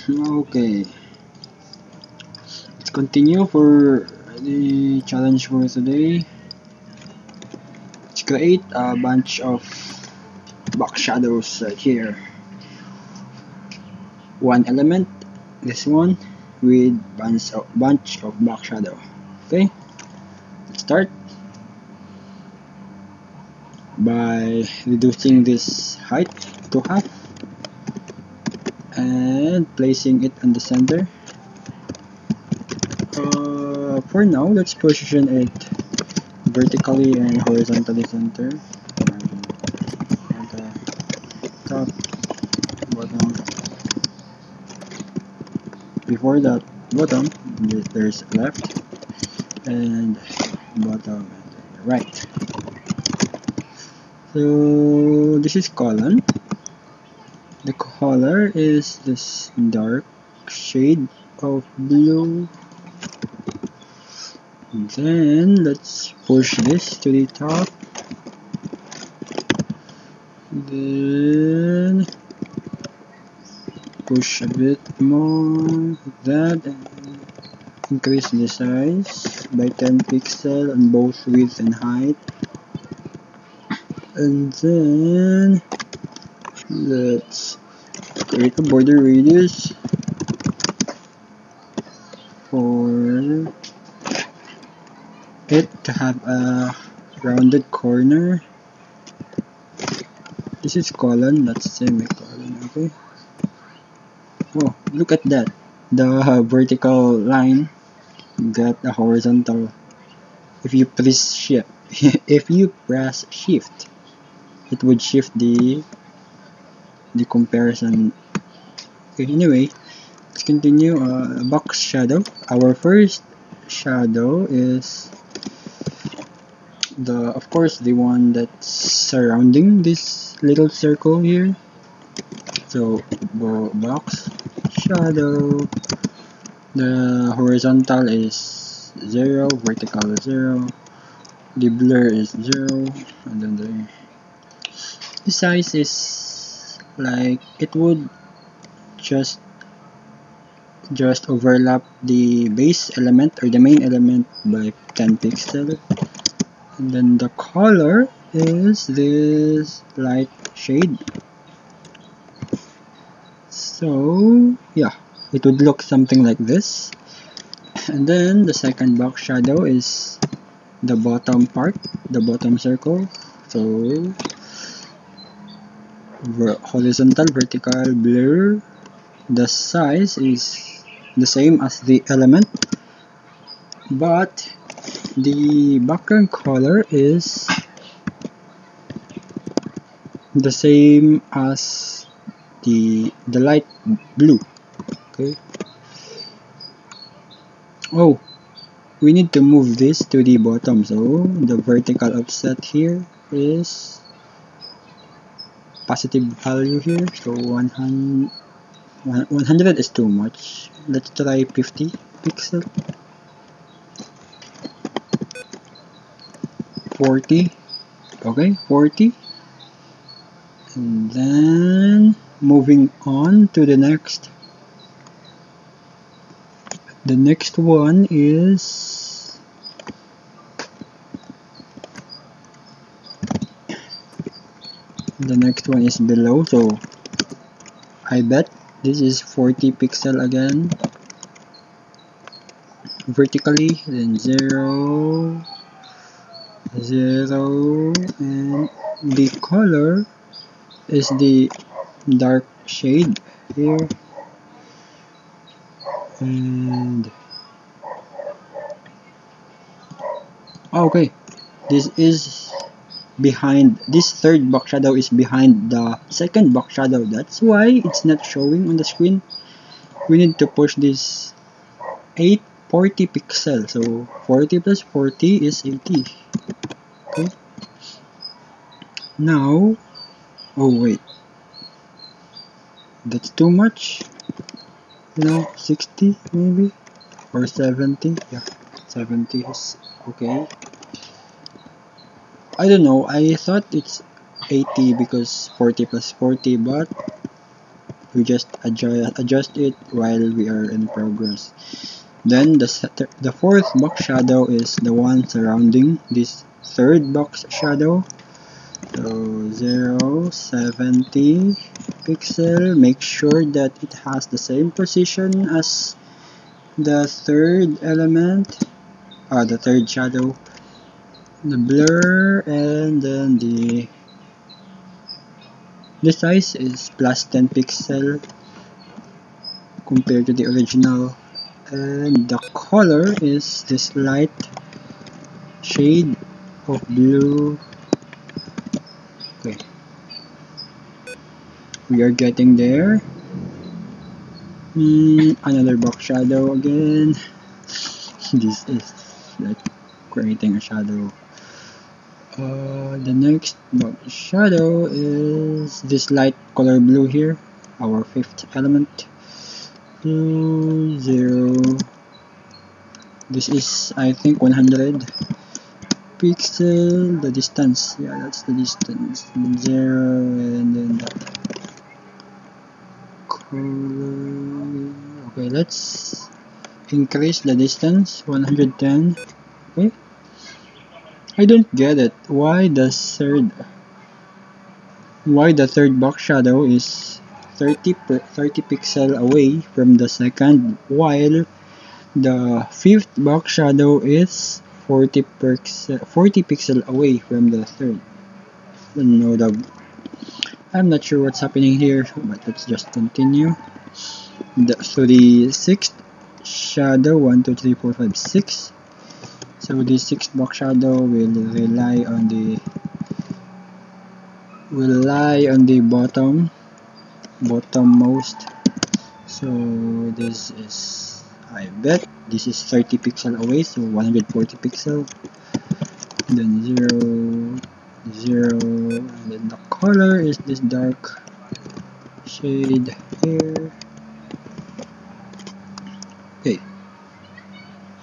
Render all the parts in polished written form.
Okay, let's continue for the challenge for today. Let's create a bunch of box shadows right here. One element, this one, with bunch of box shadow. Okay, let's start by reducing this height to half and placing it in the center. For now, let's position it vertically and horizontally center. Top, bottom. Before that bottom, there's left and bottom and right. So this is colon. The color is this dark shade of blue. And then let's push this to the top. Then push a bit more like that and increase the size by 10 pixels on both width and height. And then let's create a border radius for it to have a rounded corner. This is colon, that's semicolon, okay? Oh, look at that. The vertical line got a horizontal. If you press shift, it would shift the comparison. Okay, anyway, let's continue. Box shadow. Our first shadow is of course the one that's surrounding this little circle here. So box shadow. The horizontal is 0, vertical is 0, the blur is 0, and then the size is like it would just overlap the base element or the main element by 10 pixels. And then the color is this light shade. So yeah, it would look something like this. And then the second box shadow is the bottom part, the bottom circle. So horizontal, vertical, blur. The size is the same as the element, but the background color is the same as the light blue. Okay. Oh, we need to move this to the bottom, so the vertical offset here is positive value here, so 100 is too much. Let's try 50 pixel. 40. Okay, 40. And then moving on to the next. The next one is below, so I bet this is 40 pixel again. Vertically, then 0, 0, and the color is the dark shade here. And okay, this third box shadow is behind the second box shadow. That's why it's not showing on the screen. We need to push this 40 pixels. So 40 plus 40 is 80. Okay. Now, oh wait, that's too much. 60 maybe, or 70. Yeah, 70 is okay. I don't know, I thought it's 80 because 40 plus 40, but We just adjust it while we are in progress. Then the fourth box shadow is the one surrounding this third box shadow. So 0.70 pixel. Make sure that it has the same position as the third element, the third shadow. The blur, and then the size is plus 10 pixel compared to the original, and the color is this light shade of blue. Okay, we are getting there. Another box shadow again. This is like creating a shadow. The next box shadow is this light color blue here, our fifth element. 0. This is, I think, 100 pixel. The distance, yeah, that's the distance. 0, and then the color. Okay, let's increase the distance. 110. Okay. I don't get it. Why the third box shadow is 30 pixel away from the second, while the fifth box shadow is 40 pixel away from the third. No doubt. I'm not sure what's happening here, but let's just continue. So the sixth shadow, 1, 2, 3, 4, 5, 6. So the sixth box shadow will rely on the bottommost. So this is, I bet this is 30 pixel away, so 140 pixel. Then 0, and then the color is this dark shade here. Okay.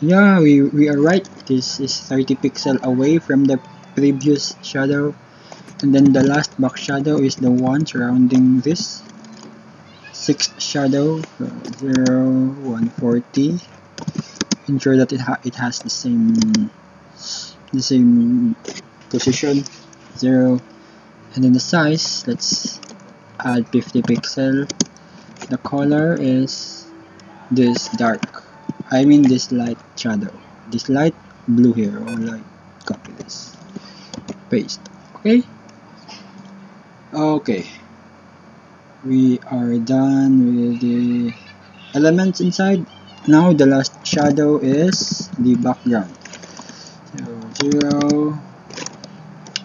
Yeah, we are right. This is 30 pixel away from the previous shadow. And then the last box shadow is the one surrounding this sixth shadow. 0, 140. Ensure that it has the same position. 0, and then the size, let's add 50 pixel. The color is this this light shadow, this light blue here. Or like, copy this, paste. Okay, we are done with the elements inside. Now the last shadow is the background. So 0,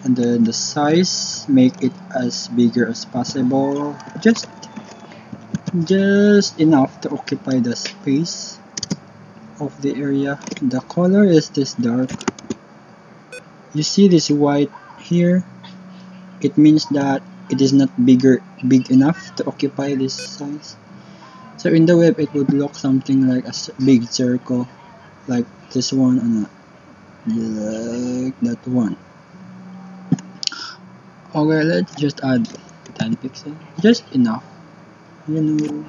and then the size, make it as bigger as possible, just enough to occupy the space of the area. The color is this dark. You see this white here? It means that it is not big enough to occupy this size. So in the web, it would look something like a big circle, like this one, and like that one. Okay, let's just add 10 pixels, just enough, you know.